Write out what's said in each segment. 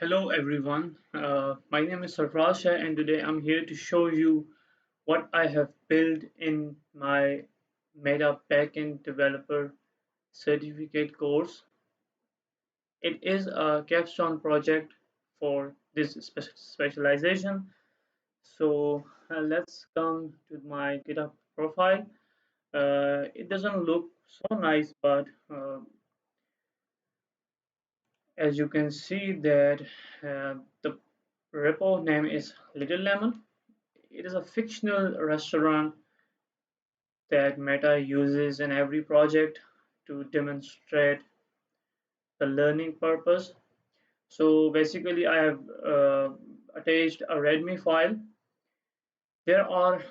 Hello everyone, my name is Sarfraz and today I'm here to show you what I have built in my Meta backend developer certificate course. It is a capstone project for this specialization. So let's come to my GitHub profile. It doesn't look so nice, but as you can see that the repo name is Little Lemon. It is a fictional restaurant that Meta uses in every project to demonstrate the learning purpose. So basically, I have attached a README file. There are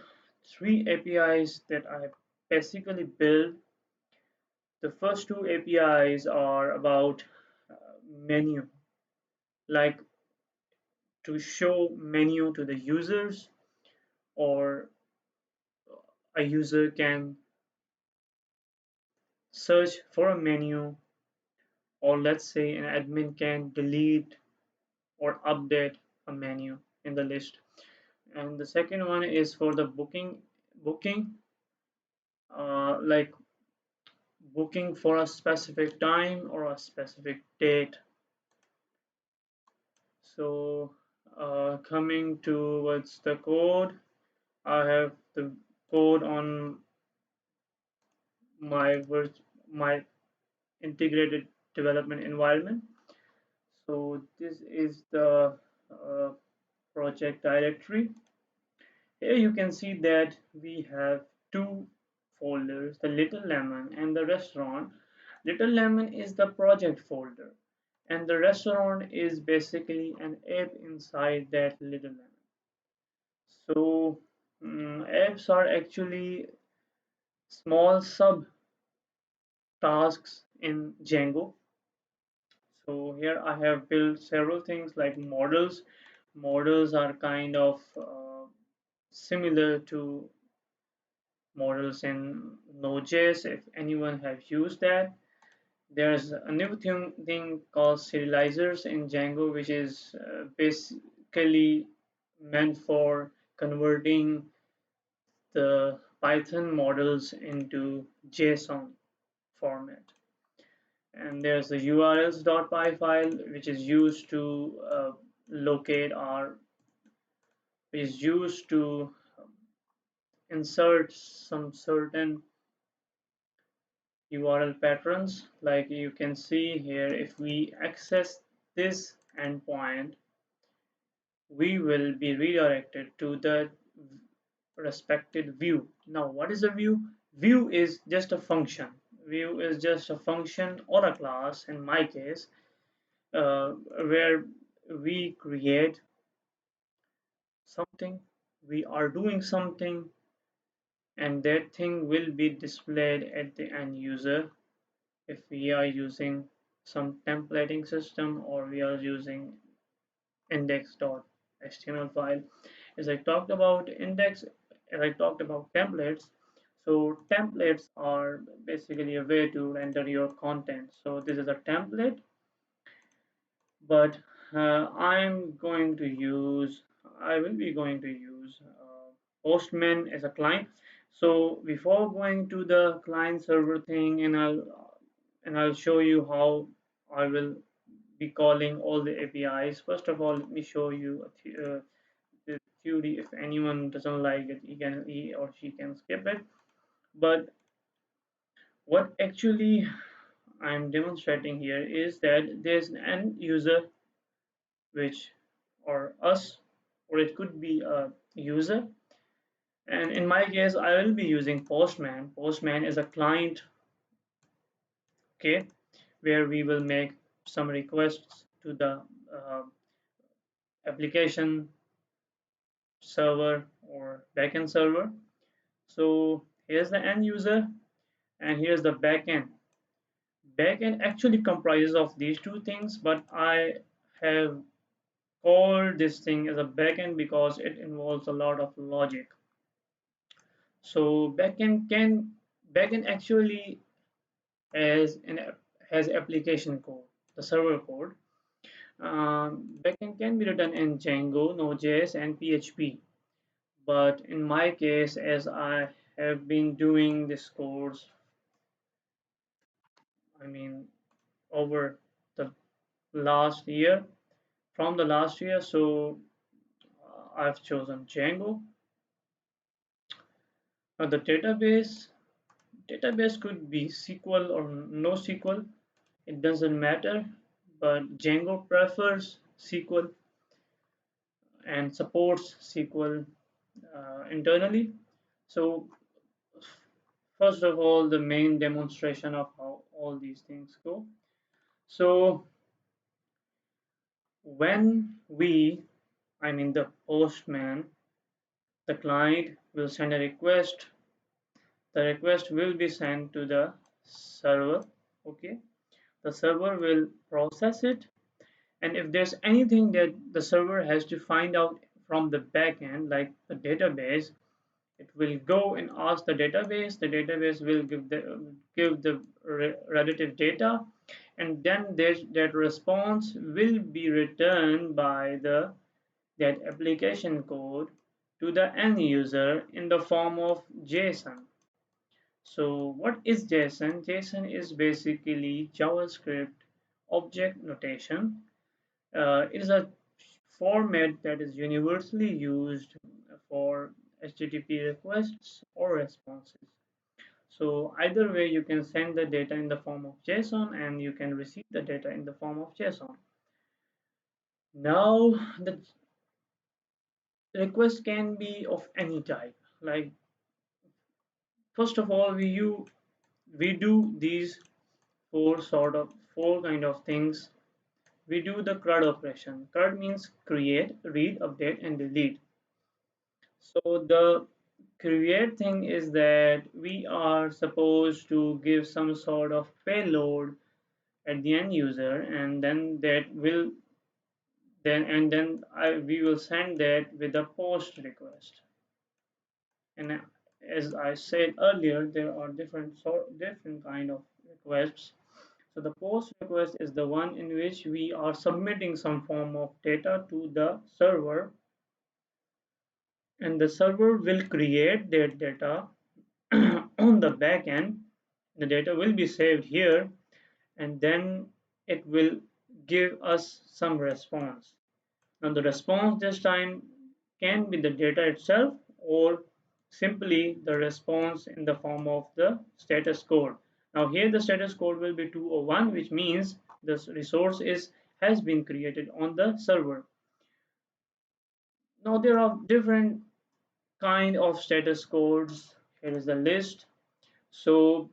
three APIs that I have basically built. The first two APIs are about menu, like to show menu to the users, or a user can search for a menu, or let's say an admin can delete or update a menu in the list. And the second one is for the booking, like booking for a specific time or a specific date. So coming towards the code, I have the code on my integrated development environment. So this is the uh, project directory. Here you can see that we have two folders, the Little Lemon and the restaurant. Little Lemon is the project folder, and the restaurant is basically an app inside that Little Lemon. So apps are actually small sub tasks in Django. So here I have built several things like models. Models are kind of similar to models in Node.js if anyone have used that. There's a new thing called serializers in Django, which is basically meant for converting the Python models into JSON format. And there's the urls.py file, which is used to locate our, which is used to insert some certain URL patterns. Like you can see here, if we access this endpoint, we will be redirected to the respected view. Now, what is a view? View is just a function. View is just a function or a class, in my case, where we create something, we are doing something, and that thing will be displayed at the end user if we are using some templating system or we are using index.html file. As I talked about index, as I talked about templates, so templates are basically a way to render your content. So this is a template, but I will be going to use Postman as a client. So before going to the client server thing, and I'll show you how I will be calling all the APIs. First of all, let me show you the theory. If anyone doesn't like it, he or she can skip it. But what actually I'm demonstrating here is that there's an end user, which or us, or it could be a user. And in my case, I will be using Postman. Postman is a client, okay, where we will make some requests to the uh, application server or backend server. So here's the end user and here's the backend. Backend actually comprises of these two things, but I have called this thing as a backend because it involves a lot of logic. So backend actually has application code, the server code, Backend can be written in Django, Node.js, and PHP. But in my case, as I have been doing this course, I mean, over the last year, from the last year, so I've chosen Django. Now the database could be SQL or no SQL. It doesn't matter, but Django prefers SQL and supports SQL internally. So first of all, the main demonstration of how all these things go. So when I mean the postman, the client will send a request. The request will be sent to the server. Okay, the server will process it, and if there's anything that the server has to find out from the backend, like the database, it will go and ask the database. The database will give the relative data, and then that response will be returned by the that application code to the end user in the form of JSON. So what is JSON? JSON is basically JavaScript object notation. It is a format that is universally used for HTTP requests or responses. So either way, you can send the data in the form of JSON and you can receive the data in the form of JSON. Now, the request can be of any type. Like, first of all, we do these four kind of things. We do the CRUD operation. CRUD means create, read, update, and delete. So the create thing is that we are supposed to give some sort of payload at the end user, and then that will we will send that with a post request. And as I said earlier, there are different kind of requests. So the post request is the one in which we are submitting some form of data to the server, and the server will create that data on the back end. The data will be saved here, and then it will give us some response. Now the response this time can be the data itself or simply the response in the form of the status code. Now here the status code will be 201, which means this resource has been created on the server. Now there are different kind of status codes. Here is the list. So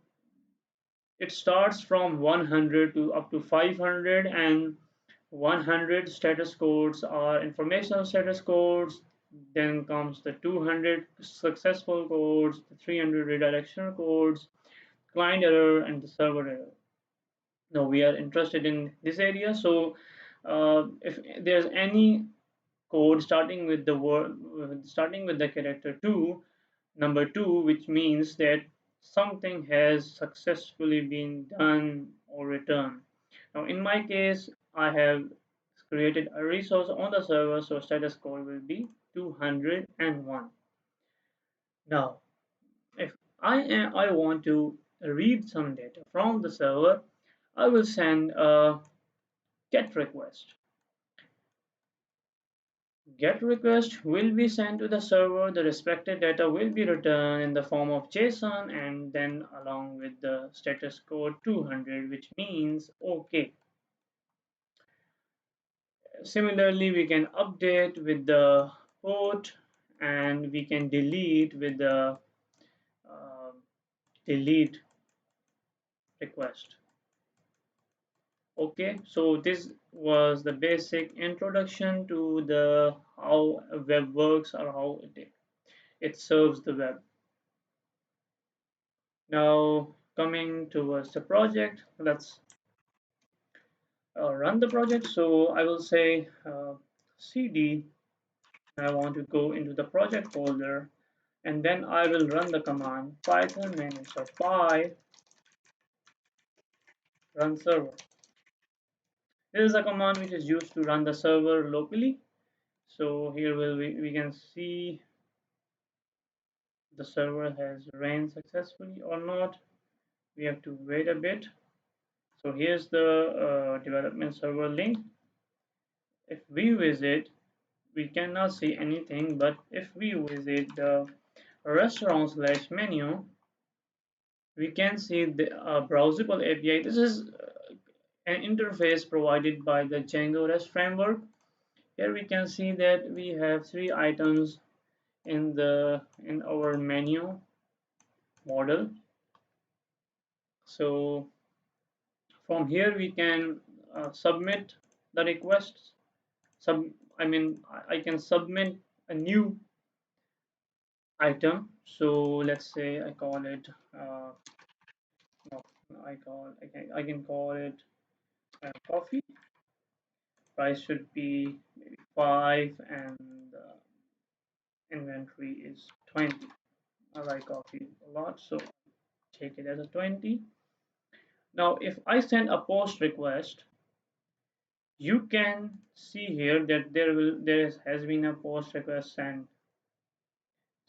it starts from 100 to up to 500, and 100 status codes are informational status codes. Then comes the 200 successful codes, the 300 redirectional codes, client error, and the server error. Now we are interested in this area. So if there's any code starting with the character 2, number 2, which means that something has successfully been done or returned. Now in my case, I have created a resource on the server, so status code will be 201. Now if I want to read some data from the server, I will send a get request. Get request will be sent to the server. The respected data will be returned in the form of JSON and then along with the status code 200, which means OK. Similarly, we can update with the port, and we can delete with the uh, delete request. Okay, so this was the basic introduction to the how a web works or how it serves the web. Now coming towards the project, let's run the project. So I will say cd. I want to go into the project folder, and then I will run the command python -py run server. This is a command which is used to run the server locally. So here we can see the server has ran successfully or not. We have to wait a bit. So here's the development server link. If we visit, we cannot see anything, but if we visit the restaurant slash menu, we can see the browsable API. This is an interface provided by the Django REST framework. Here we can see that we have three items in our menu model. So from here we can submit the requests. Sub I mean I can submit a new item. So let's say I call it no, I can call it coffee. Price should be maybe 5 and inventory is 20. I like coffee a lot, so take it as a 20. Now if I send a post request, you can see here that there has been a post request sent.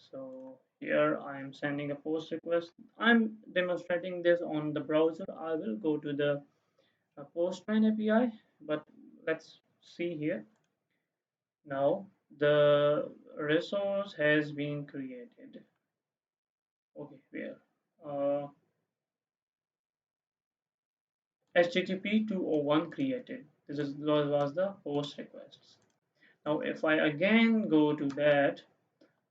So here I am sending a post request. I'm demonstrating this on the browser. I will go to the Postman API, but let's see here. Now the resource has been created. Okay, where? HTTP 201 created. Was the post requests. Now if I again go to that,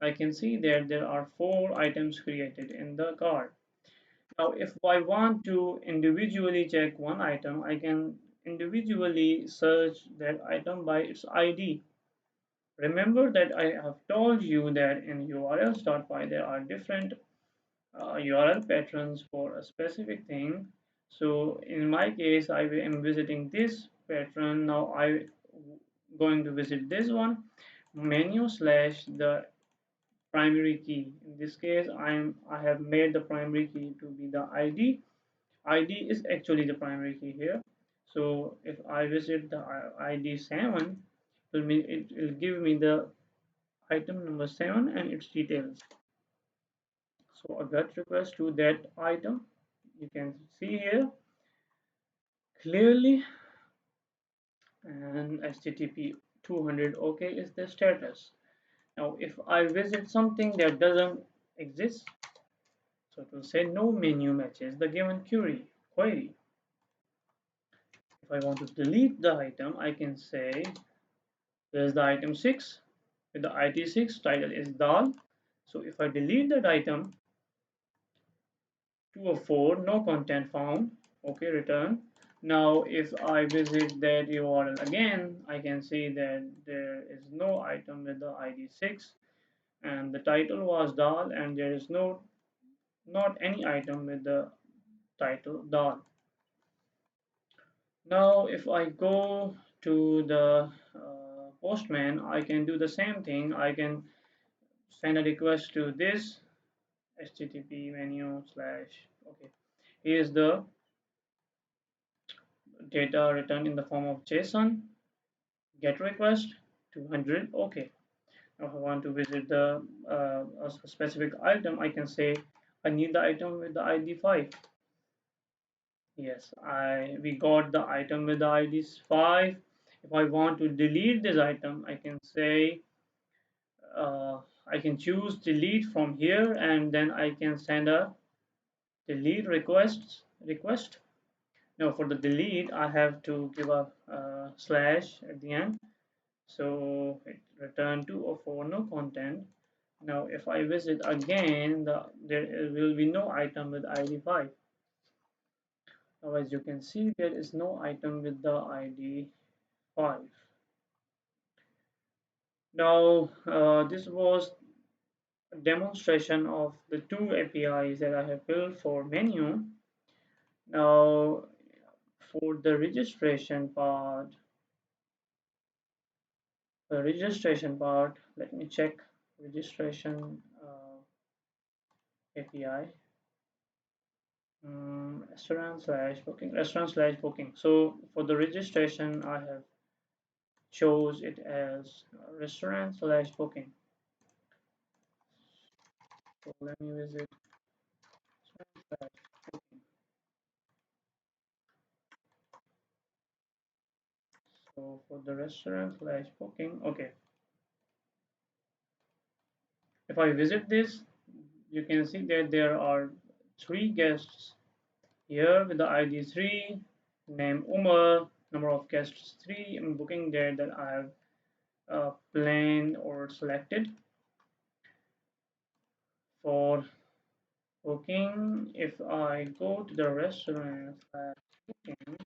I can see that there are 4 items created in the card. Now if I want to individually check one item, I can individually search that item by its ID. Remember that I have told you that in urls.py there are different URL patterns for a specific thing. So in my case, I am visiting this pattern. Now I going to visit this one, menu slash the primary key. In this case, I have made the primary key to be the ID. ID is actually the primary key here. So if I visit the ID 7, it will give me the item number 7 and its details. So a GET request to that item, you can see here clearly, and HTTP 200 OK is the status. Now if I visit something that doesn't exist, so it will say no menu matches the given query. If I want to delete the item, I can say there's the item 6 with the ID 6, title is dal. So if I delete that item, 204, no content found, okay, return. Now if I visit that URL again, I can see that there is no item with the ID 6 and the title was dal, and there is not any item with the title dal. Now if I go to the postman, I can do the same thing. I can send a request to this http menu slash, okay, here's the data returned in the form of JSON, get request 200, okay. Now if I want to visit the a specific item, I can say I need the item with the ID 5. Yes, we got the item with the ID 5. If I want to delete this item, I can say I can choose delete from here, and then I can send a delete request. Now for the delete, I have to give a slash at the end. So it return 204, no content. Now if I visit again, there will be no item with ID 5. Now as you can see, there is no item with the ID 5. Now this was a demonstration of the 2 APIs that I have built for menu. Now for the registration part, let me check registration API. Restaurant slash booking, restaurant slash booking. So for the registration, I have chose it as restaurant slash booking. So let me visit restaurant slash booking. So for the restaurant slash booking, okay. If I visit this, you can see that there are three guests here with the ID 3, name Umar, number of guests 3, and booking date that I have planned or selected. For booking, if I go to the restaurant slash booking,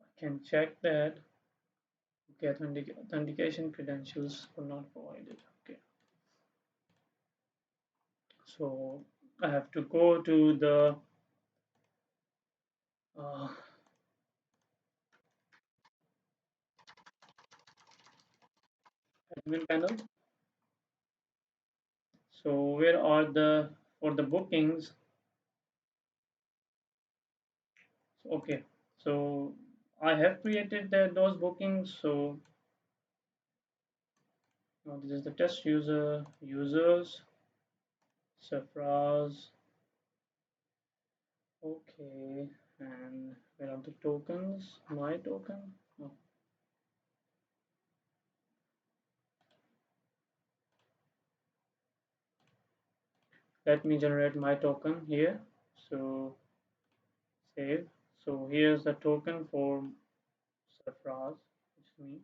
I can check that get authentication credentials were not provided. Okay, so I have to go to the uh, admin panel. So where are the for the bookings? Okay, so I have created those bookings. So now this is the test user, users, Surprise. Okay, and where are the tokens? My token. Oh, let me generate my token here. So save. So here's the token for Surprise. It's me.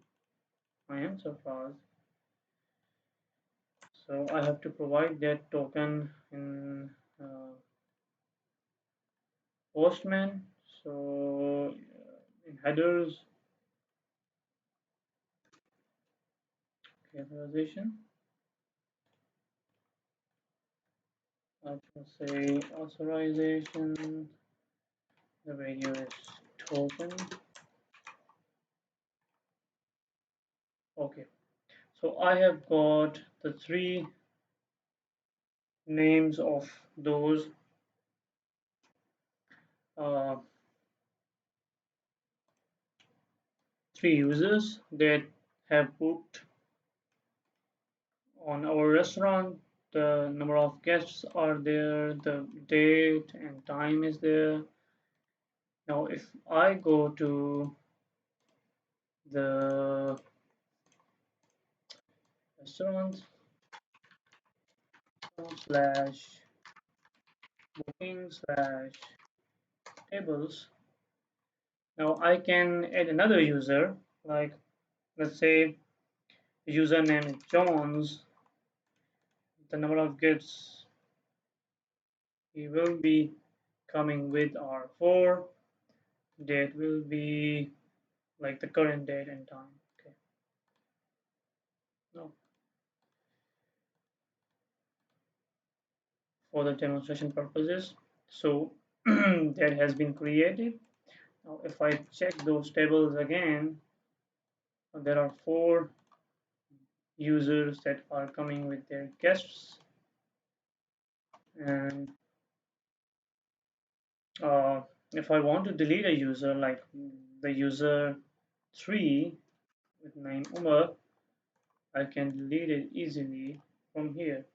I am Surprise. So I have to provide that token in Postman. So in headers, authorization. I can say authorization. The value is token. Okay. So I have got the three names of those uh, three users that have booked on our restaurant. The number of guests are there, the date and time is there. Now, if I go to the restaurant slash booking slash tables, now I can add another user, like let's say username is Jones, the number of guests he will be coming with are 4, date will be like the current date and time. Okay, now for the demonstration purposes, so that has been created. Now if I check those tables again, there are 4 users that are coming with their guests, and if I want to delete a user like the user 3 with name Umar, I can delete it easily from here.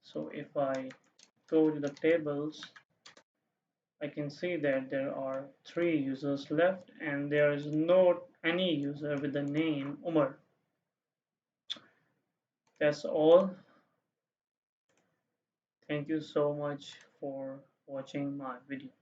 So if I go to the tables, I can see that there are 3 users left and there is not any user with the name Umar. That's all. Thank you so much for watching my video.